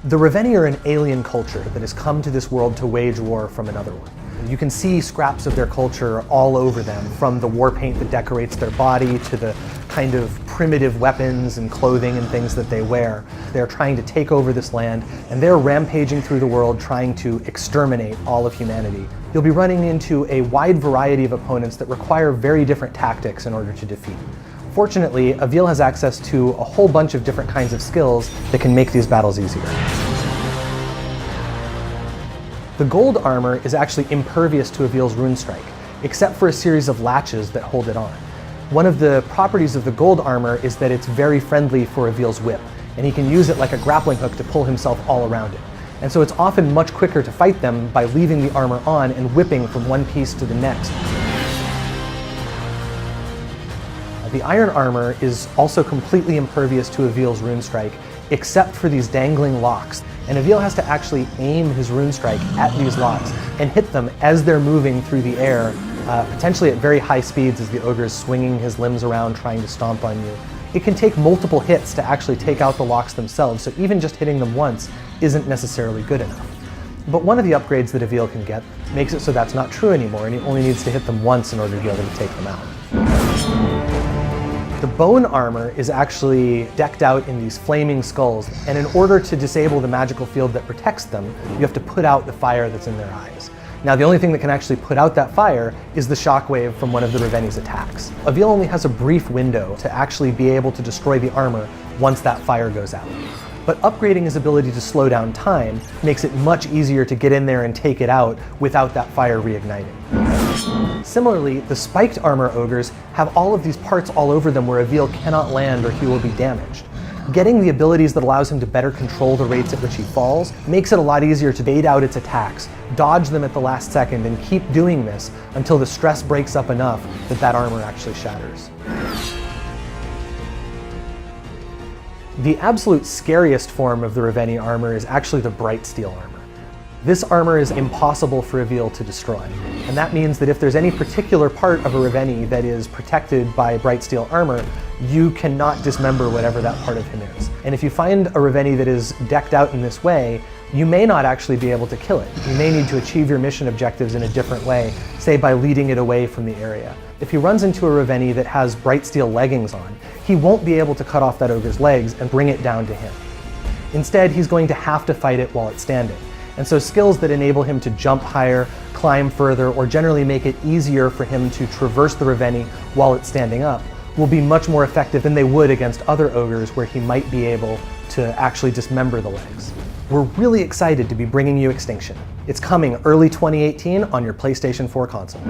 The Reveni are an alien culture that has come to this world to wage war from another one. You can see scraps of their culture all over them, from the war paint that decorates their body to the kind of primitive weapons and clothing and things that they wear. They're trying to take over this land, and they're rampaging through the world trying to exterminate all of humanity. You'll be running into a wide variety of opponents that require very different tactics in order to defeat. Fortunately, Avil has access to a whole bunch of different kinds of skills that can make these battles easier. The gold armor is actually impervious to Avil's rune strike, except for a series of latches that hold it on. One of the properties of the gold armor is that it's very friendly for Avil's whip, and he can use it like a grappling hook to pull himself all around it. And so it's often much quicker to fight them by leaving the armor on and whipping from one piece to the next. The iron armor is also completely impervious to Avil's rune strike, except for these dangling locks. And Avil has to actually aim his rune strike at these locks and hit them as they're moving through the air, potentially at very high speeds as the ogre is swinging his limbs around trying to stomp on you. It can take multiple hits to actually take out the locks themselves, so even just hitting them once isn't necessarily good enough. But one of the upgrades that Avil can get makes it so that's not true anymore, and he only needs to hit them once in order to be able to take them out. The bone armor is actually decked out in these flaming skulls, and in order to disable the magical field that protects them, you have to put out the fire that's in their eyes. Now, the only thing that can actually put out that fire is the shockwave from one of the Reveni's attacks. Avil only has a brief window to actually be able to destroy the armor once that fire goes out. But upgrading his ability to slow down time makes it much easier to get in there and take it out without that fire reigniting. Similarly, the spiked armor ogres have all of these parts all over them where Avil cannot land or he will be damaged. Getting the abilities that allows him to better control the rates at which he falls makes it a lot easier to bait out its attacks, dodge them at the last second, and keep doing this until the stress breaks up enough that that armor actually shatters. The absolute scariest form of the Reveni armor is actually the bright steel armor. This armor is impossible for Avil to destroy, and that means that if there's any particular part of a Reveni that is protected by bright steel armor, you cannot dismember whatever that part of him is. And if you find a Reveni that is decked out in this way, you may not actually be able to kill it. You may need to achieve your mission objectives in a different way, say by leading it away from the area. If he runs into a Reveni that has bright steel leggings on, he won't be able to cut off that ogre's legs and bring it down to him. Instead, he's going to have to fight it while it's standing. And so skills that enable him to jump higher, climb further, or generally make it easier for him to traverse the Reveni while it's standing up will be much more effective than they would against other ogres where he might be able to actually dismember the legs. We're really excited to be bringing you Extinction. It's coming early 2018 on your PlayStation 4 console.